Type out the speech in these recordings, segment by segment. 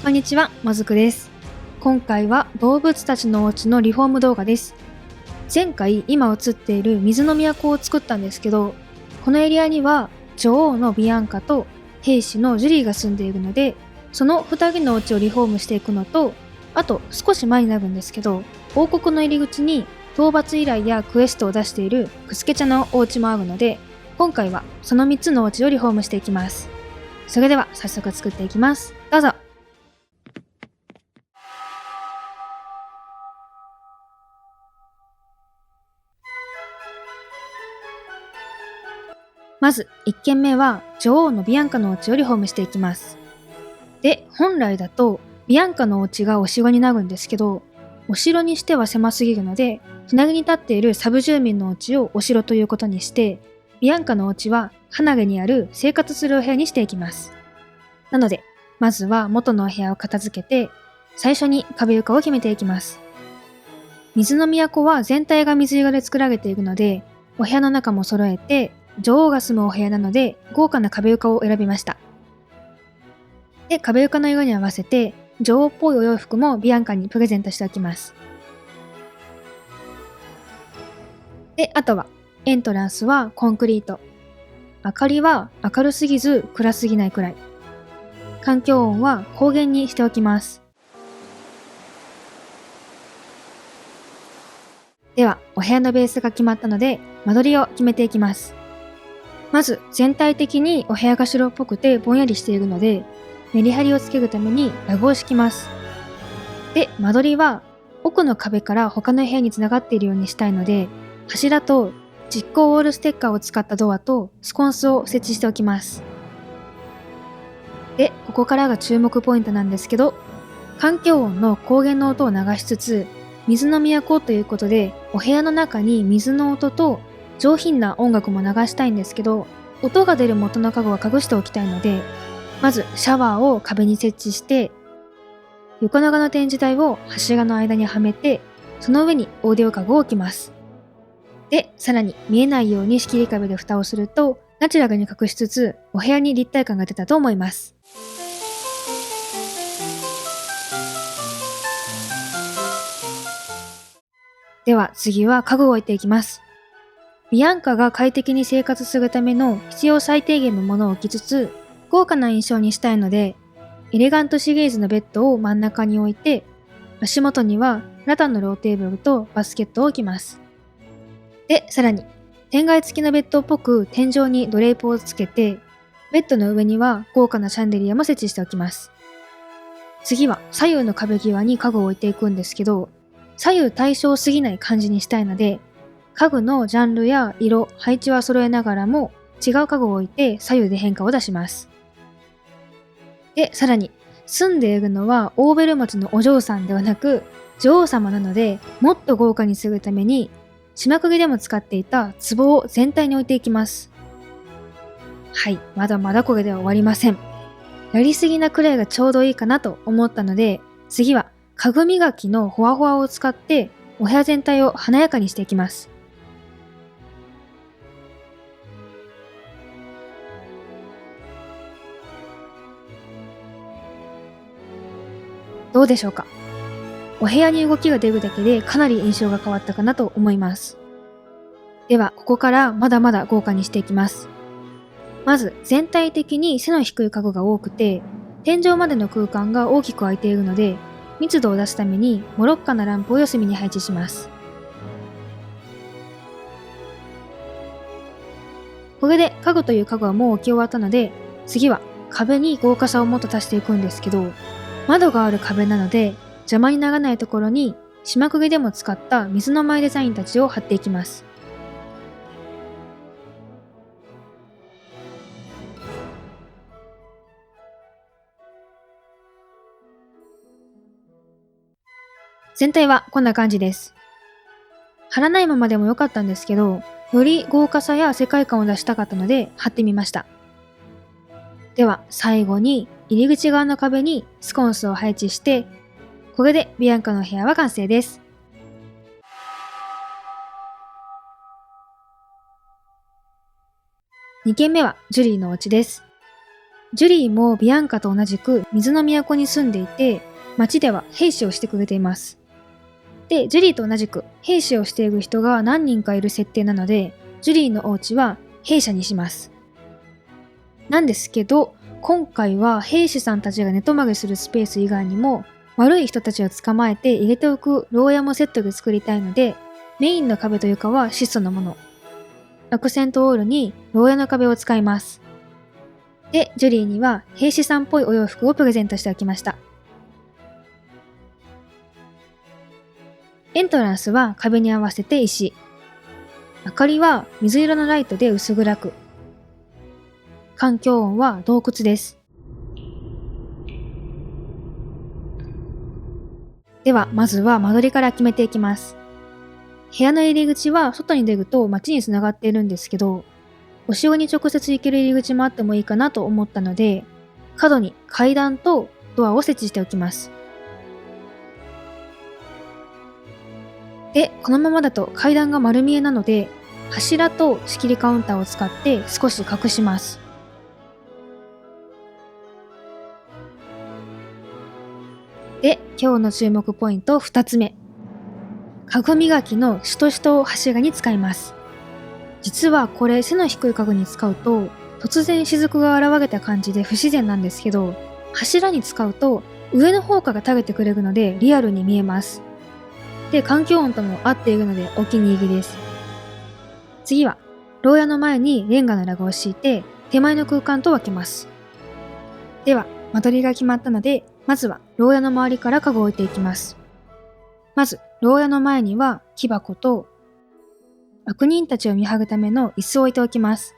こんにちは、まずくです。今回は動物たちのお家のリフォーム動画です。前回今映っている水の都を作ったんですけど、このエリアには女王のビアンカと兵士のジュリーが住んでいるので、その2人のお家をリフォームしていくのと、あと少し前になるんですけど、王国の入り口に討伐依頼やクエストを出しているクスケチャのお家もあるので、今回はその3つのお家をリフォームしていきます。それでは早速作っていきます。どうぞ。まず1軒目は女王のビアンカのお家をリフォームしていきます。で、本来だとビアンカのお家がお城になるんですけど、お城にしては狭すぎるので、隣に立っているサブ住民のお家をお城ということにして、ビアンカのお家は離れにある生活するお部屋にしていきます。なので、まずは元のお部屋を片付けて、最初に壁床を決めていきます。水の都は全体が水色で作られているので、お部屋の中も揃えて、女王が住むお部屋なので豪華な壁床を選びました。で、壁床の色に合わせて女王っぽいお洋服もビアンカにプレゼントしておきます。で、あとはエントランスはコンクリート。明かりは明るすぎず暗すぎないくらい。環境音は高原にしておきます。では、お部屋のベースが決まったので間取りを決めていきます。まず全体的にお部屋が白っぽくてぼんやりしているので、メリハリをつけるためにラグを敷きます。で、間取りは奥の壁から他の部屋につながっているようにしたいので、柱と実光ウォールステッカーを使ったドアとスコンスを設置しておきます。で、ここからが注目ポイントなんですけど、環境音の高原の音を流しつつ、水の都ということで、お部屋の中に水の音と上品な音楽も流したいんですけど、音が出る元の家具は隠しておきたいので、まずシャワーを壁に設置して、横長の展示台を柱の間にはめて、その上にオーディオ家具を置きます。で、さらに見えないように仕切り壁で蓋をすると、ナチュラルに隠しつつ、お部屋に立体感が出たと思います。では次は家具を置いていきます。ビアンカが快適に生活するための必要最低限のものを置きつつ、豪華な印象にしたいので、エレガントシリーズのベッドを真ん中に置いて、足元にはラタンのローテーブルとバスケットを置きます。で、さらに、天蓋付きのベッドっぽく天井にドレープをつけて、ベッドの上には豪華なシャンデリアも設置しておきます。次は左右の壁際に家具を置いていくんですけど、左右対称すぎない感じにしたいので、家具のジャンルや色、配置は揃えながらも違う家具を置いて左右で変化を出します。で、さらに住んでいるのはオーベル町のお嬢さんではなく女王様なので、もっと豪華にするために島釘でも使っていた壺を全体に置いていきます。はい、まだまだこれでは終わりません。やりすぎなくらいがちょうどいいかなと思ったので、次は家具磨きのホワホワを使ってお部屋全体を華やかにしていきます。どうでしょうか？お部屋に動きが出るだけでかなり印象が変わったかなと思います。では、ここからまだまだ豪華にしていきます。まず、全体的に背の低い家具が多くて、天井までの空間が大きく空いているので、密度を出すためにモロッカなランプを四隅に配置します。これで家具という家具はもう置き終わったので、次は壁に豪華さをもっと足していくんですけど、窓がある壁なので邪魔にならないところに島釘でも使った水の舞デザインたちを貼っていきます。全体はこんな感じです。貼らないままでも良かったんですけど、より豪華さや世界観を出したかったので貼ってみました。では最後に入り口側の壁にスコンスを配置して、これでビアンカの部屋は完成です。2軒目はジュリーのお家です。ジュリーもビアンカと同じく水の都に住んでいて、町では兵士をしてくれています。で、ジュリーと同じく兵士をしている人が何人かいる設定なので、ジュリーのお家は兵舎にします。なんですけど、今回は兵士さんたちが寝泊まりするスペース以外にも、悪い人たちを捕まえて入れておく牢屋もセットで作りたいので、メインの壁と床は質素なもの。アクセントウォールに牢屋の壁を使います。で、ジュリーには兵士さんっぽいお洋服をプレゼントしておきました。エントランスは壁に合わせて石。明かりは水色のライトで薄暗く。環境音は洞窟です。では、まずは間取りから決めていきます。部屋の入り口は外に出ると街に繋がっているんですけど、お城に直接行ける入り口もあってもいいかなと思ったので、角に階段とドアを設置しておきます。で、このままだと階段が丸見えなので、柱と仕切りカウンターを使って少し隠します。で、今日の注目ポイント2つ目。家具磨きのシトシトを柱に使います。実はこれ背の低い家具に使うと、突然雫が現れた感じで不自然なんですけど、柱に使うと上の方から垂れてくれるのでリアルに見えます。で、環境音とも合っているのでお気に入りです。次は、牢屋の前にレンガのラグを敷いて手前の空間と分けます。では、間取りが決まったので、まずは牢屋の周りから家具を置いていきます。まず、牢屋の前には木箱と悪人たちを見張るための椅子を置いておきます。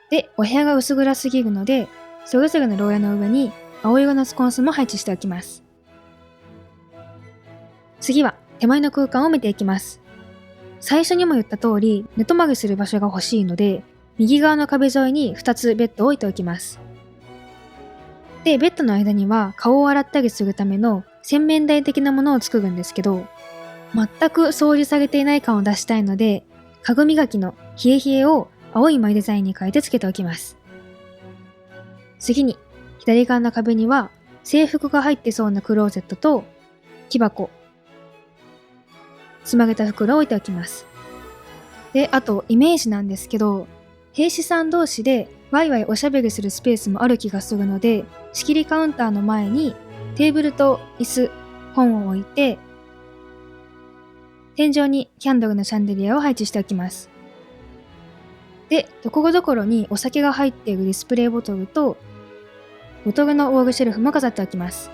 で、お部屋が薄暗すぎるので、それぞれの牢屋の上に青色のスコンスも配置しておきます。次は手前の空間を見ていきます。最初にも言った通り、寝泊まりする場所が欲しいので、右側の壁沿いに2つベッドを置いておきます。で、ベッドの間には顔を洗ったりするための洗面台的なものを作るんですけど、全く掃除されていない感を出したいので、家具磨きの冷え冷えを青いマイデザインに変えてつけておきます。次に、左側の壁には制服が入ってそうなクローゼットと木箱、つまげた袋を置いておきます。で、あとイメージなんですけど、兵士さん同士でワイワイおしゃべりするスペースもある気がするので、仕切りカウンターの前にテーブルと椅子、本を置いて、天井にキャンドルのシャンデリアを配置しておきます。で、ところどころにお酒が入っているディスプレイボトルと、ボトルのウォールシェルフも飾っておきます。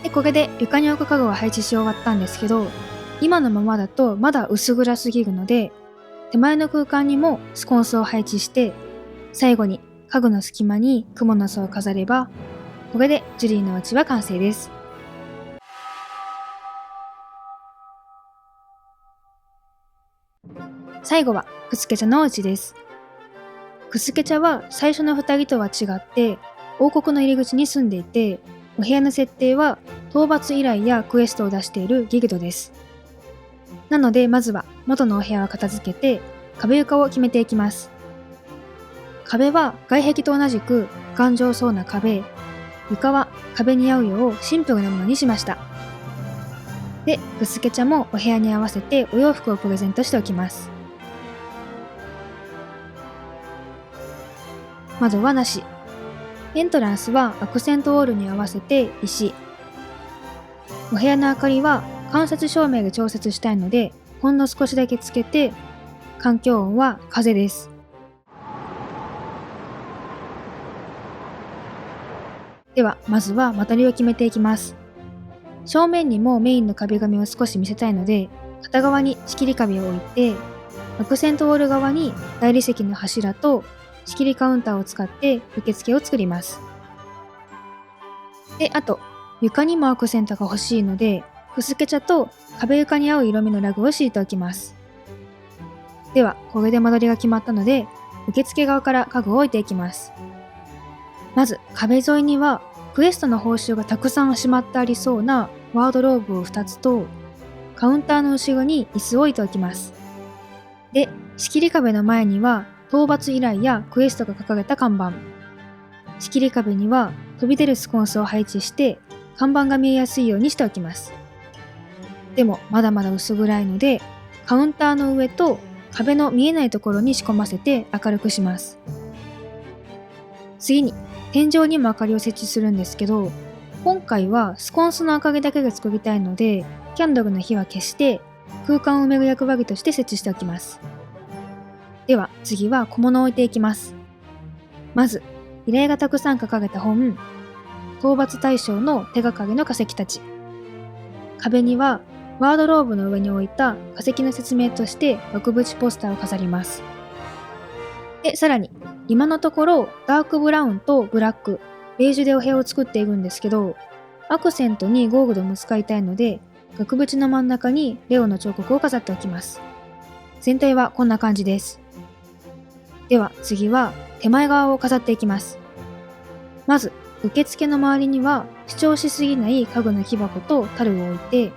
で、これで床に置く家具を配置し終わったんですけど、今のままだとまだ薄暗すぎるので、手前の空間にもスコンスを配置して、最後に家具の隙間にクモの巣を飾れば、これでジュリーのお家は完成です。最後はクスケチャのお家です。クスケチャは最初の2人とは違って王国の入り口に住んでいて、お部屋の設定は討伐依頼やクエストを出しているギルドです。なのでまずは元のお部屋を片付けて壁床を決めていきます。壁は外壁と同じく頑丈そうな壁、床は壁に合うようシンプルなものにしました。で、クスケチャもお部屋に合わせてお洋服をプレゼントしておきます。窓はなし。エントランスはアクセントウォールに合わせて石。お部屋の明かりは間接照明で調節したいので、ほんの少しだけつけて、環境音は風です。では、まずは間取りを決めていきます。正面にもメインの壁紙を少し見せたいので、片側に仕切り壁を置いて、アクセントウォール側に大理石の柱と仕切りカウンターを使って受付を作ります。で、あと、床にもアクセントが欲しいので、クスケチャと壁床に合う色味のラグを敷いておきます。では、これで間取りが決まったので、受付側から家具を置いていきます。まず、壁沿いには、クエストの報酬がたくさんしまってありそうなワードローブを2つと、カウンターの後ろに椅子を置いておきます。で、仕切り壁の前には討伐依頼やクエストが掲げた看板。仕切り壁には飛び出るスコンスを配置して看板が見えやすいようにしておきます。でもまだまだ薄暗いので、カウンターの上と壁の見えないところに仕込ませて明るくします。次に天井にも明かりを設置するんですけど、今回はスコンスの明かりだけが作りたいので、キャンドルの火は消して空間を埋める役割として設置しておきます。では次は小物を置いていきます。まず依頼がたくさん書かれた本、討伐対象の手がかりの化石たち。壁にはワードローブの上に置いた化石の説明として額縁ポスターを飾ります。で、さらに今のところダークブラウンとブラック、ベージュでお部屋を作っているんですけど、アクセントにゴールドも使いたいので、額縁の真ん中にレオの彫刻を飾っておきます。全体はこんな感じです。では次は手前側を飾っていきます。まず受付の周りには主張しすぎない家具の木箱と樽を置いて、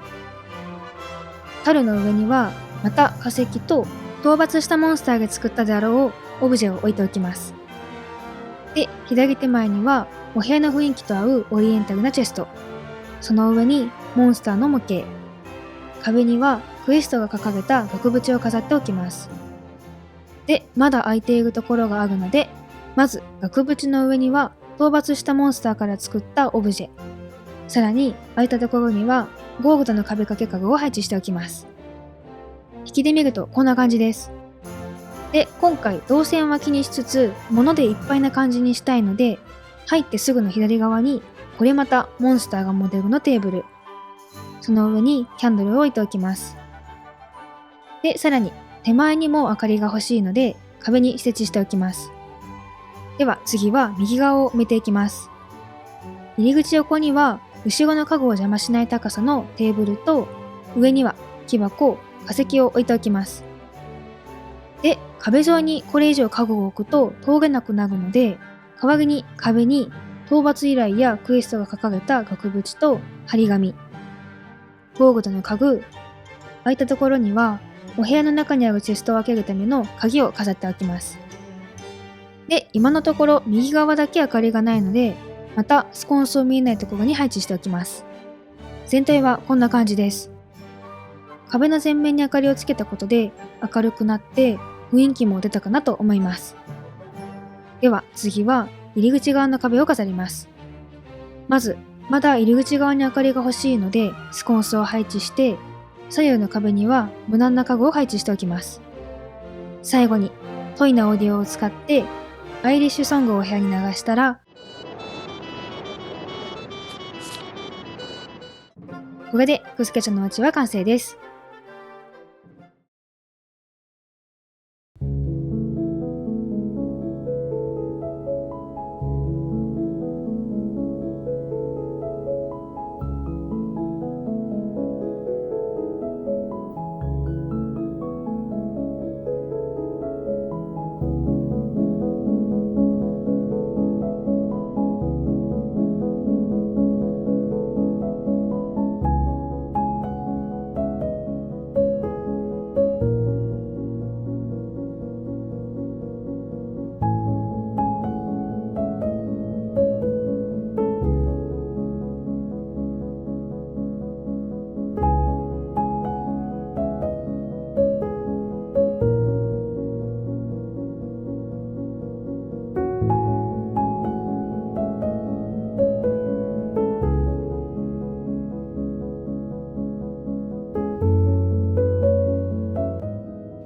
樽の上にはまた化石と討伐したモンスターが作ったであろうオブジェを置いておきます。で、左手前にはお部屋の雰囲気と合うオリエンタルなチェスト、その上にモンスターの模型、壁にはクエストが書かれた額縁を飾っておきます。で、まだ空いているところがあるので、まず額縁の上には討伐したモンスターから作ったオブジェ、さらに空いたところにはゴールドの壁掛け家具を配置しておきます。引きで見るとこんな感じです。で、今回動線は気にしつつ物でいっぱいな感じにしたいので、入ってすぐの左側にこれまたモンスターがモデルのテーブル、その上にキャンドルを置いておきます。で、さらに手前にも明かりが欲しいので壁に設置しておきます。では次は右側を埋めていきます。入り口横には後ろの家具を邪魔しない高さのテーブルと、上には木箱、化石を置いておきます。で、壁沿いにこれ以上家具を置くと通れなくなるので、代わりに壁に討伐依頼やクエストが書かれた額縁と張り紙、ゴールドの家具、空いたところにはお部屋の中にあるチェストを開けるための鍵を飾っておきます。で、今のところ右側だけ明かりがないので、またスコンスを見えないところに配置しておきます。全体はこんな感じです。壁の前面に明かりをつけたことで明るくなって雰囲気も出たかなと思います。では次は入り口側の壁を飾ります。まずまだ入り口側に明かりが欲しいのでスコンスを配置して、左右の壁には無難な家具を配置しておきます。最後にトイなオーディオを使ってアイリッシュソングをお部屋に流したら、これでクスケチャのお家は完成です。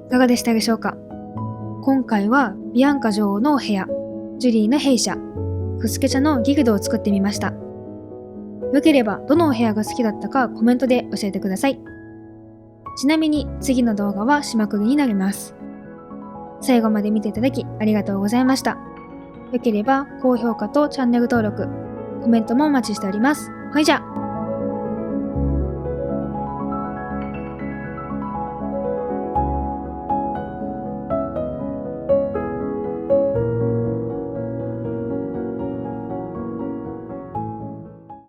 いかがでしたでしょうか。今回はビアンカ女王のお部屋、ジュリーの兵舎、クスケチャのギルドを作ってみました。よければどのお部屋が好きだったかコメントで教えてください。ちなみに次の動画は締めくくりになります。最後まで見ていただきありがとうございました。よければ高評価とチャンネル登録、コメントもお待ちしております。ほいじゃ。